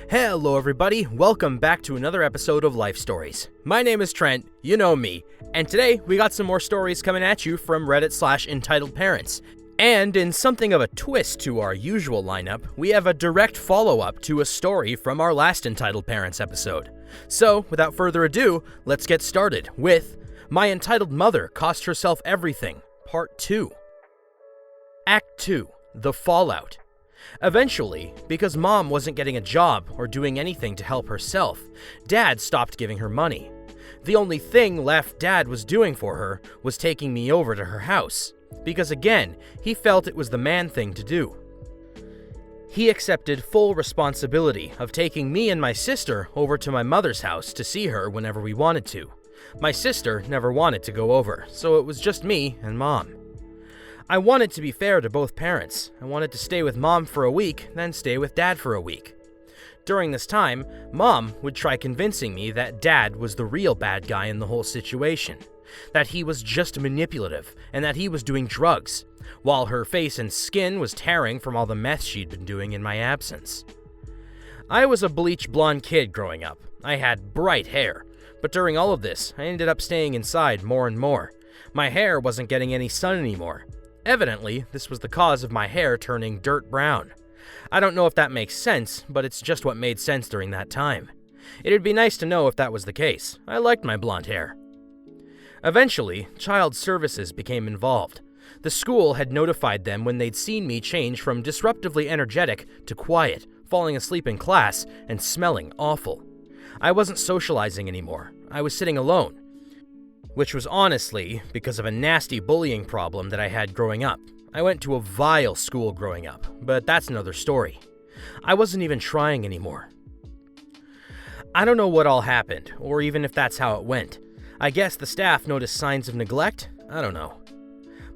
Hello everybody, welcome back to another episode of Life Stories. My name is Trent, you know me, and today we got some more stories coming at you from Reddit/entitledparents. And in something of a twist to our usual lineup, we have a direct follow-up to a story from our last Entitled Parents episode. So, without further ado, let's get started with My Entitled Mother Cost Herself Everything, Part 2. Act 2, The Fallout. Eventually, because Mom wasn't getting a job or doing anything to help herself, Dad stopped giving her money. The only thing left Dad was doing for her was taking me over to her house, because again, he felt it was the man thing to do. He accepted full responsibility of taking me and my sister over to my mother's house to see her whenever we wanted to. My sister never wanted to go over, so it was just me and Mom. I wanted to be fair to both parents. I wanted to stay with Mom for a week, then stay with Dad for a week. During this time, Mom would try convincing me that Dad was the real bad guy in the whole situation, that he was just manipulative, and that he was doing drugs, while her face and skin was tearing from all the meth she'd been doing in my absence. I was a bleach blonde kid growing up. I had bright hair, but during all of this, I ended up staying inside more and more. My hair wasn't getting any sun anymore. Evidently, this was the cause of my hair turning dirt brown. I don't know if that makes sense, but it's just what made sense during that time. It'd be nice to know if that was the case. I liked my blonde hair. Eventually, Child Services became involved. The school had notified them when they'd seen me change from disruptively energetic to quiet, falling asleep in class, and smelling awful. I wasn't socializing anymore. I was sitting alone, which was honestly because of a nasty bullying problem that I had growing up. I went to a vile school growing up, but that's another story. I wasn't even trying anymore. I don't know what all happened, or even if that's how it went. I guess the staff noticed signs of neglect? I don't know.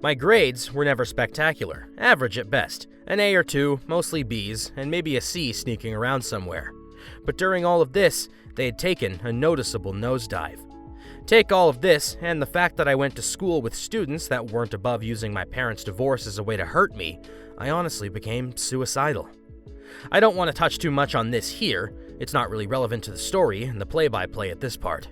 My grades were never spectacular, average at best. An A or two, mostly Bs, and maybe a C sneaking around somewhere. But during all of this, they had taken a noticeable nosedive. Take all of this, and the fact that I went to school with students that weren't above using my parents' divorce as a way to hurt me, I honestly became suicidal. I don't want to touch too much on this here. It's not really relevant to the story and the play-by-play at this part.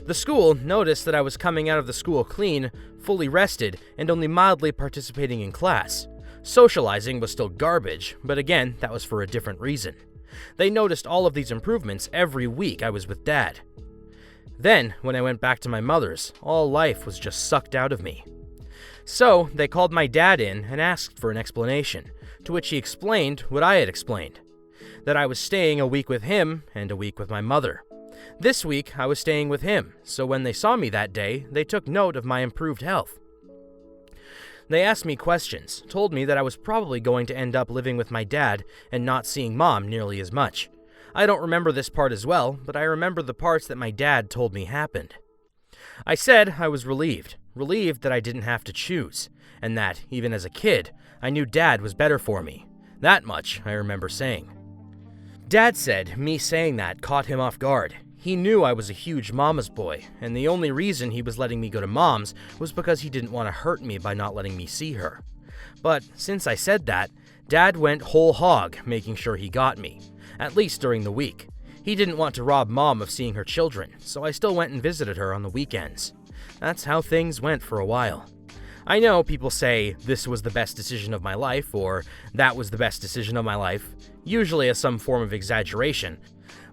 The school noticed that I was coming out of the school clean, fully rested, and only mildly participating in class. Socializing was still garbage, but again, that was for a different reason. They noticed all of these improvements every week I was with Dad. Then, when I went back to my mother's, all life was just sucked out of me. So, they called my dad in and asked for an explanation, to which he explained what I had explained, that I was staying a week with him and a week with my mother. This week, I was staying with him, so when they saw me that day, they took note of my improved health. They asked me questions, told me that I was probably going to end up living with my dad and not seeing Mom nearly as much. I don't remember this part as well, but I remember the parts that my dad told me happened. I said I was relieved that I didn't have to choose, and that, even as a kid, I knew Dad was better for me. That much I remember saying. Dad said me saying that caught him off guard. He knew I was a huge mama's boy, and the only reason he was letting me go to Mom's was because he didn't want to hurt me by not letting me see her. But since I said that, Dad went whole hog making sure he got me. At least during the week. He didn't want to rob Mom of seeing her children, so I still went and visited her on the weekends. That's how things went for a while. I know people say, this was the best decision of my life, or that was the best decision of my life, usually as some form of exaggeration,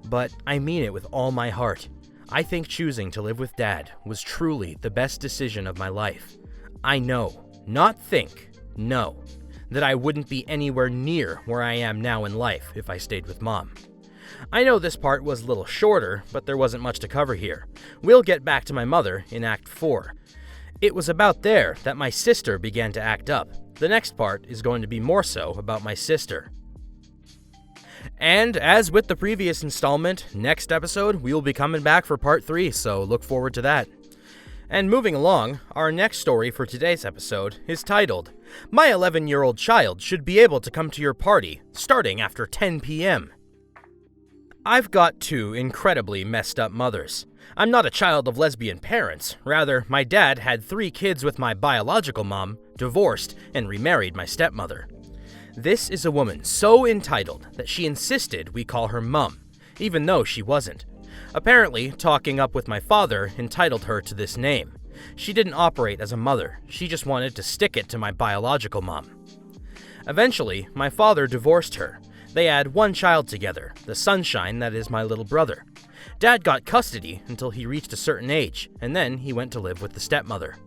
but I mean it with all my heart. I think choosing to live with Dad was truly the best decision of my life. I know, not think, know, that I wouldn't be anywhere near where I am now in life if I stayed with Mom. I know this part was a little shorter, but there wasn't much to cover here. We'll get back to my mother in Act 4. It was about there that my sister began to act up. The next part is going to be more so about my sister. And as with the previous installment, next episode we will be coming back for part 3, so look forward to that. And moving along, our next story for today's episode is titled, My 11-year-old child should be able to come to your party, starting after 10 p.m. I've got two incredibly messed up mothers. I'm not a child of lesbian parents. Rather, my dad had 3 kids with my biological mom, divorced, and remarried my stepmother. This is a woman so entitled that she insisted we call her Mum, even though she wasn't. Apparently, talking up with my father entitled her to this name. She didn't operate as a mother, she just wanted to stick it to my biological mom. Eventually, my father divorced her. They had one child together, the sunshine that is my little brother. Dad got custody until he reached a certain age, and then he went to live with the stepmother.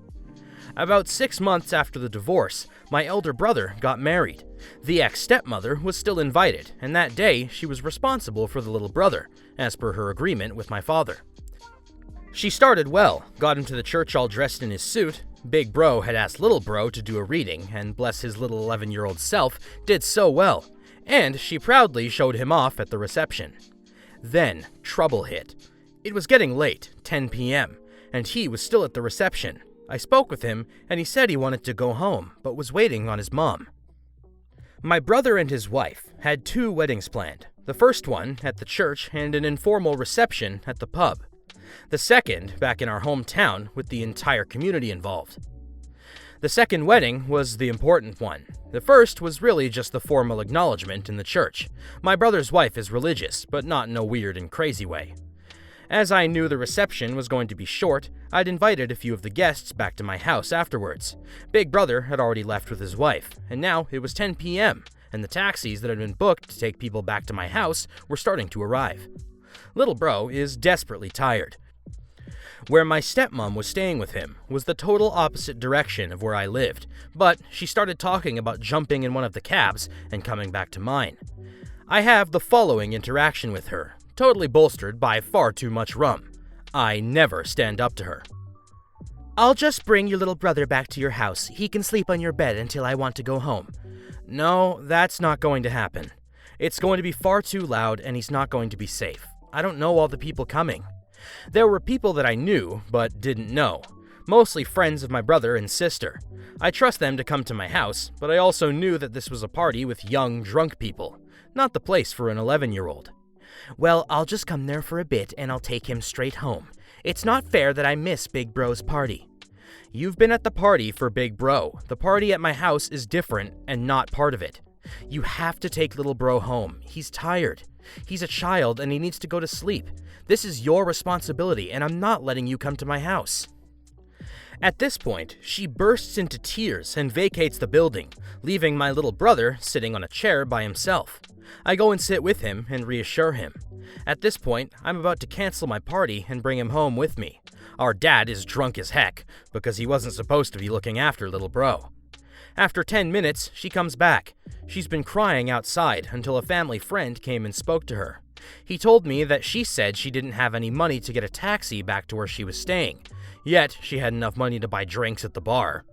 About 6 months after the divorce, my elder brother got married. The ex-stepmother was still invited, and that day she was responsible for the little brother, as per her agreement with my father. She started well, got him to the church all dressed in his suit. Big Bro had asked Little Bro to do a reading, and bless his little 11-year-old self, did so well, and she proudly showed him off at the reception. Then, trouble hit. It was getting late, 10 p.m., and he was still at the reception. I spoke with him, and he said he wanted to go home, but was waiting on his mom. My brother and his wife had 2 weddings planned. The first one at the church and an informal reception at the pub. The second back in our hometown with the entire community involved. The second wedding was the important one. The first was really just the formal acknowledgement in the church. My brother's wife is religious, but not in a weird and crazy way. As I knew the reception was going to be short, I'd invited a few of the guests back to my house afterwards. Big Brother had already left with his wife, and now it was 10 p.m., and the taxis that had been booked to take people back to my house were starting to arrive. Little Bro is desperately tired. Where my stepmom was staying with him was the total opposite direction of where I lived, but she started talking about jumping in one of the cabs and coming back to mine. I have the following interaction with her, totally bolstered by far too much rum. I never stand up to her. "I'll just bring your little brother back to your house. He can sleep on your bed until I want to go home." No, that's not going to happen. It's going to be far too loud and he's not going to be safe. I don't know all the people coming. There were people that I knew, but didn't know. Mostly friends of my brother and sister. I trust them to come to my house, but I also knew that this was a party with young, drunk people. Not the place for an 11-year-old. "Well, I'll just come there for a bit and I'll take him straight home. It's not fair that I miss Big Bro's party." You've been at the party for Big Bro. The party at my house is different and not part of it. You have to take Little Bro home. He's tired. He's a child and he needs to go to sleep. This is your responsibility and I'm not letting you come to my house. At this point, she bursts into tears and vacates the building, leaving my little brother sitting on a chair by himself. I go and sit with him and reassure him. At this point, I'm about to cancel my party and bring him home with me. Our dad is drunk as heck, because he wasn't supposed to be looking after Little Bro. After 10 minutes, she comes back. She's been crying outside until a family friend came and spoke to her. He told me that she said she didn't have any money to get a taxi back to where she was staying, yet she had enough money to buy drinks at the bar.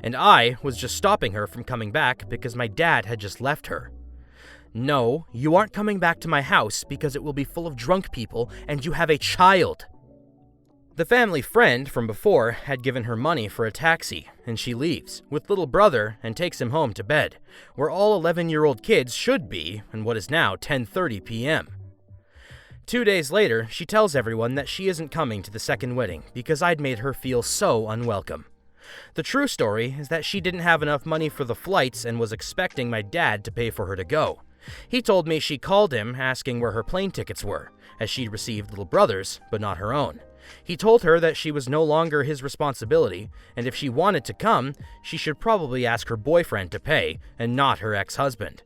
And I was just stopping her from coming back because my dad had just left her. "No, you aren't coming back to my house because it will be full of drunk people and you have a child." The family friend from before had given her money for a taxi, and she leaves with Little Brother and takes him home to bed, where all 11-year-old kids should be in what is now 10:30 p.m. 2 days later, she tells everyone that she isn't coming to the second wedding because I'd made her feel so unwelcome. The true story is that she didn't have enough money for the flights and was expecting my dad to pay for her to go. He told me she called him asking where her plane tickets were, as she'd received Little Brother's, but not her own. He told her that she was no longer his responsibility, and if she wanted to come, she should probably ask her boyfriend to pay, and not her ex-husband.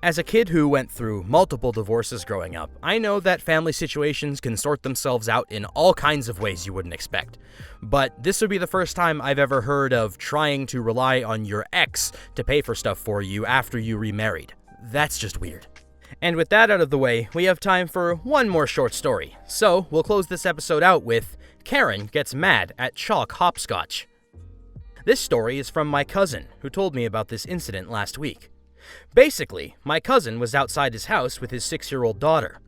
As a kid who went through multiple divorces growing up, I know that family situations can sort themselves out in all kinds of ways you wouldn't expect. But this would be the first time I've ever heard of trying to rely on your ex to pay for stuff for you after you remarried. That's just weird. And with that out of the way, we have time for one more short story. So we'll close this episode out with Karen Gets Mad at Chalk Hopscotch. This story is from my cousin, who told me about this incident last week. Basically, my cousin was outside his house with his 6-year-old daughter.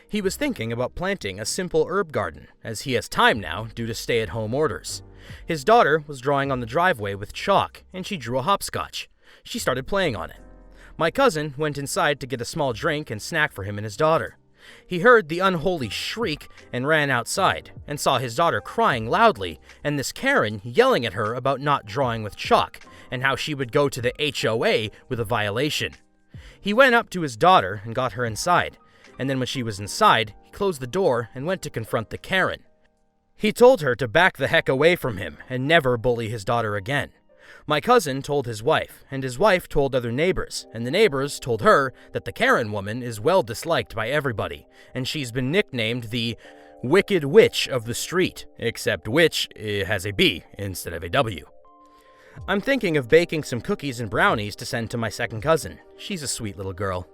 He was thinking about planting a simple herb garden, as he has time now due to stay-at-home orders. His daughter was drawing on the driveway with chalk, and she drew a hopscotch. She started playing on it. My cousin went inside to get a small drink and snack for him and his daughter. He heard the unholy shriek and ran outside, and saw his daughter crying loudly, and this Karen yelling at her about not drawing with chalk, and how she would go to the HOA with a violation. He went up to his daughter and got her inside, and then when she was inside, he closed the door and went to confront the Karen. He told her to back the heck away from him and never bully his daughter again. My cousin told his wife, and his wife told other neighbors, and the neighbors told her that the Karen woman is well disliked by everybody, and she's been nicknamed the Wicked Witch of the street, except witch has a B instead of a W. I'm thinking of baking some cookies and brownies to send to my second cousin. She's a sweet little girl.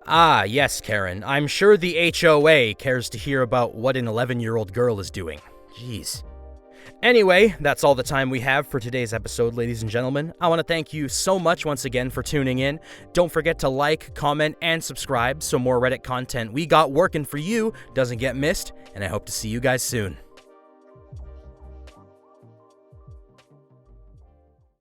Ah, yes, Karen. I'm sure the HOA cares to hear about what an 11-year-old girl is doing. Jeez. Anyway, that's all the time we have for today's episode, ladies and gentlemen. I want to thank you so much once again for tuning in. Don't forget to like, comment, and subscribe so more Reddit content we got working for you doesn't get missed, and I hope to see you guys soon.